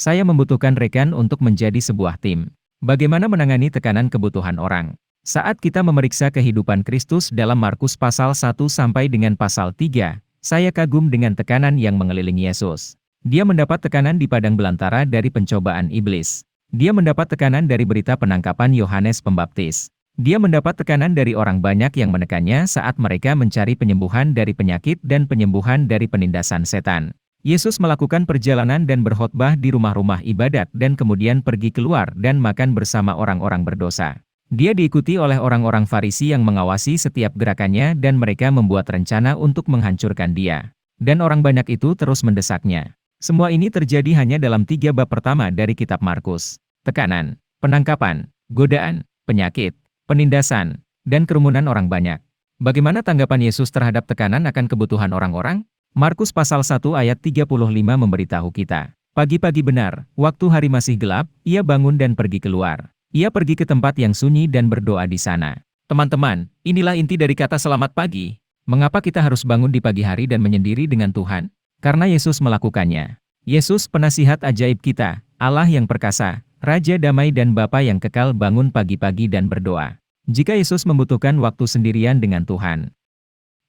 Saya membutuhkan rekan untuk menjadi sebuah tim. Bagaimana menangani tekanan kebutuhan orang? Saat kita memeriksa kehidupan Kristus dalam Markus pasal 1 sampai dengan pasal 3, saya kagum dengan tekanan yang mengelilingi Yesus. Dia mendapat tekanan di padang belantara dari pencobaan iblis. Dia mendapat tekanan dari berita penangkapan Yohanes Pembaptis. Dia mendapat tekanan dari orang banyak yang menekannya saat mereka mencari penyembuhan dari penyakit dan penyembuhan dari penindasan setan. Yesus melakukan perjalanan dan berkhotbah di rumah-rumah ibadat dan kemudian pergi keluar dan makan bersama orang-orang berdosa. Dia diikuti oleh orang-orang Farisi yang mengawasi setiap gerakannya dan mereka membuat rencana untuk menghancurkan dia. Dan orang banyak itu terus mendesaknya. Semua ini terjadi hanya dalam 3 bab pertama dari kitab Markus. Tekanan, penangkapan, godaan, penyakit, penindasan, dan kerumunan orang banyak. Bagaimana tanggapan Yesus terhadap tekanan akan kebutuhan orang-orang? Markus pasal 1 ayat 35 memberitahu kita. Pagi-pagi benar, waktu hari masih gelap, ia bangun dan pergi keluar. Ia pergi ke tempat yang sunyi dan berdoa di sana. Teman-teman, inilah inti dari kata selamat pagi. Mengapa kita harus bangun di pagi hari dan menyendiri dengan Tuhan? Karena Yesus melakukannya. Yesus penasihat ajaib kita, Allah yang perkasa, Raja damai dan Bapa yang kekal bangun pagi-pagi dan berdoa. Jika Yesus membutuhkan waktu sendirian dengan Tuhan,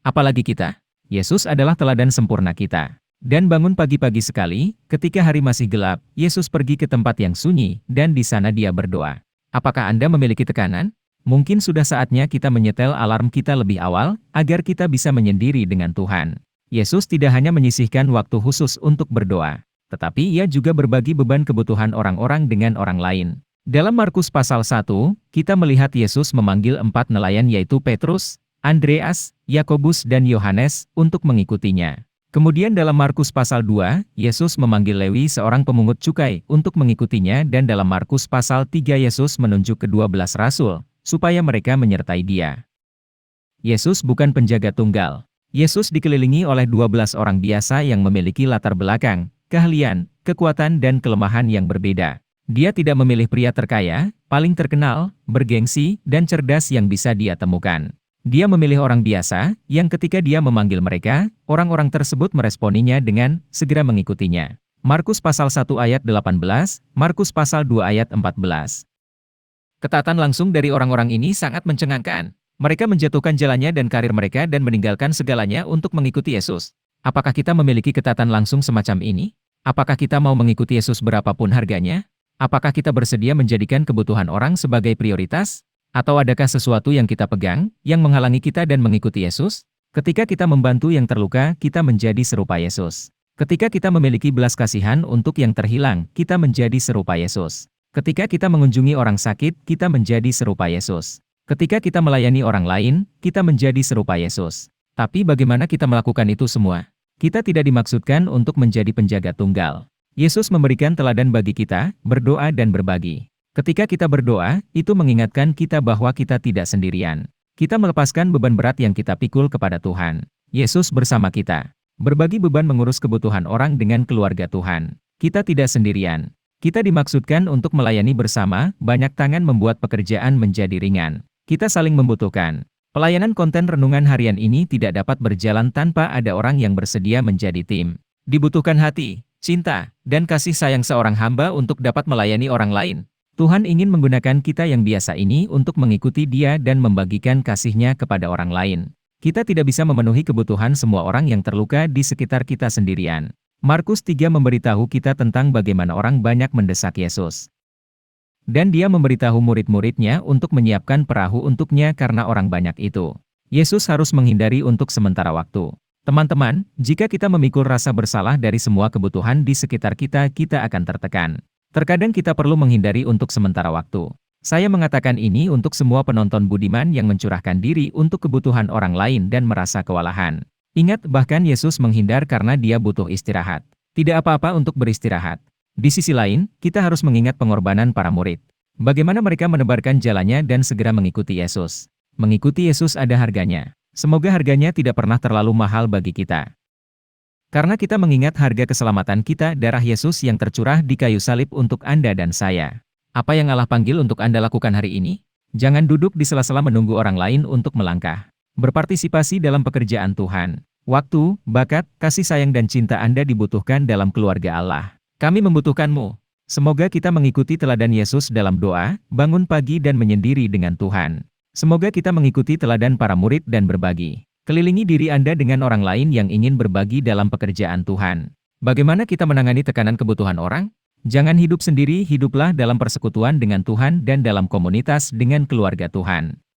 apalagi kita? Yesus adalah teladan sempurna kita. Dan bangun pagi-pagi sekali, ketika hari masih gelap, Yesus pergi ke tempat yang sunyi, dan di sana dia berdoa. Apakah Anda memiliki tekanan? Mungkin sudah saatnya kita menyetel alarm kita lebih awal, agar kita bisa menyendiri dengan Tuhan. Yesus tidak hanya menyisihkan waktu khusus untuk berdoa, tetapi ia juga berbagi beban kebutuhan orang-orang dengan orang lain. Dalam Markus pasal 1, kita melihat Yesus memanggil 4 nelayan yaitu Petrus, Andreas, Yakobus dan Yohanes untuk mengikutinya. Kemudian dalam Markus pasal 2, Yesus memanggil Lewi seorang pemungut cukai untuk mengikutinya dan dalam Markus pasal 3 Yesus menunjuk ke-12 rasul, supaya mereka menyertai dia. Yesus bukan penjaga tunggal. Yesus dikelilingi oleh 12 orang biasa yang memiliki latar belakang, keahlian, kekuatan dan kelemahan yang berbeda. Dia tidak memilih pria terkaya, paling terkenal, bergengsi, dan cerdas yang bisa dia temukan. Dia memilih orang biasa, yang ketika dia memanggil mereka, orang-orang tersebut meresponinya dengan segera mengikutinya. Markus pasal 1 ayat 18, Markus pasal 2 ayat 14. Ketaatan langsung dari orang-orang ini sangat mencengangkan. Mereka menjatuhkan jalannya dan karir mereka dan meninggalkan segalanya untuk mengikuti Yesus. Apakah kita memiliki ketaatan langsung semacam ini? Apakah kita mau mengikuti Yesus berapapun harganya? Apakah kita bersedia menjadikan kebutuhan orang sebagai prioritas? Atau adakah sesuatu yang kita pegang, yang menghalangi kita dan mengikuti Yesus? Ketika kita membantu yang terluka, kita menjadi serupa Yesus. Ketika kita memiliki belas kasihan untuk yang terhilang, kita menjadi serupa Yesus. Ketika kita mengunjungi orang sakit, kita menjadi serupa Yesus. Ketika kita melayani orang lain, kita menjadi serupa Yesus. Tapi bagaimana kita melakukan itu semua? Kita tidak dimaksudkan untuk menjadi penjaga tunggal. Yesus memberikan teladan bagi kita, berdoa dan berbagi. Ketika kita berdoa, itu mengingatkan kita bahwa kita tidak sendirian. Kita melepaskan beban berat yang kita pikul kepada Tuhan. Yesus bersama kita. Berbagi beban mengurus kebutuhan orang dengan keluarga Tuhan. Kita tidak sendirian. Kita dimaksudkan untuk melayani bersama, banyak tangan membuat pekerjaan menjadi ringan. Kita saling membutuhkan. Pelayanan konten renungan harian ini tidak dapat berjalan tanpa ada orang yang bersedia menjadi tim. Dibutuhkan hati, cinta, dan kasih sayang seorang hamba untuk dapat melayani orang lain. Tuhan ingin menggunakan kita yang biasa ini untuk mengikuti Dia dan membagikan kasih-Nya kepada orang lain. Kita tidak bisa memenuhi kebutuhan semua orang yang terluka di sekitar kita sendirian. Markus 3 memberitahu kita tentang bagaimana orang banyak mendesak Yesus. Dan Dia memberitahu murid-muridnya untuk menyiapkan perahu untuknya karena orang banyak itu. Yesus harus menghindari untuk sementara waktu. Teman-teman, jika kita memikul rasa bersalah dari semua kebutuhan di sekitar kita, kita akan tertekan. Terkadang kita perlu menghindari untuk sementara waktu. Saya mengatakan ini untuk semua penonton budiman yang mencurahkan diri untuk kebutuhan orang lain dan merasa kewalahan. Ingat, bahkan Yesus menghindar karena Dia butuh istirahat. Tidak apa-apa untuk beristirahat. Di sisi lain, kita harus mengingat pengorbanan para murid. Bagaimana mereka menebarkan jalannya dan segera mengikuti Yesus. Mengikuti Yesus ada harganya. Semoga harganya tidak pernah terlalu mahal bagi kita. Karena kita mengingat harga keselamatan kita, darah Yesus yang tercurah di kayu salib untuk Anda dan saya. Apa yang Allah panggil untuk Anda lakukan hari ini? Jangan duduk di sela-sela menunggu orang lain untuk melangkah. Berpartisipasi dalam pekerjaan Tuhan. Waktu, bakat, kasih sayang dan cinta Anda dibutuhkan dalam keluarga Allah. Kami membutuhkanmu. Semoga kita mengikuti teladan Yesus dalam doa, bangun pagi dan menyendiri dengan Tuhan. Semoga kita mengikuti teladan para murid dan berbagi. Kelilingi diri Anda dengan orang lain yang ingin berbagi dalam pekerjaan Tuhan. Bagaimana kita menangani tekanan kebutuhan orang? Jangan hidup sendiri, hiduplah dalam persekutuan dengan Tuhan dan dalam komunitas dengan keluarga Tuhan.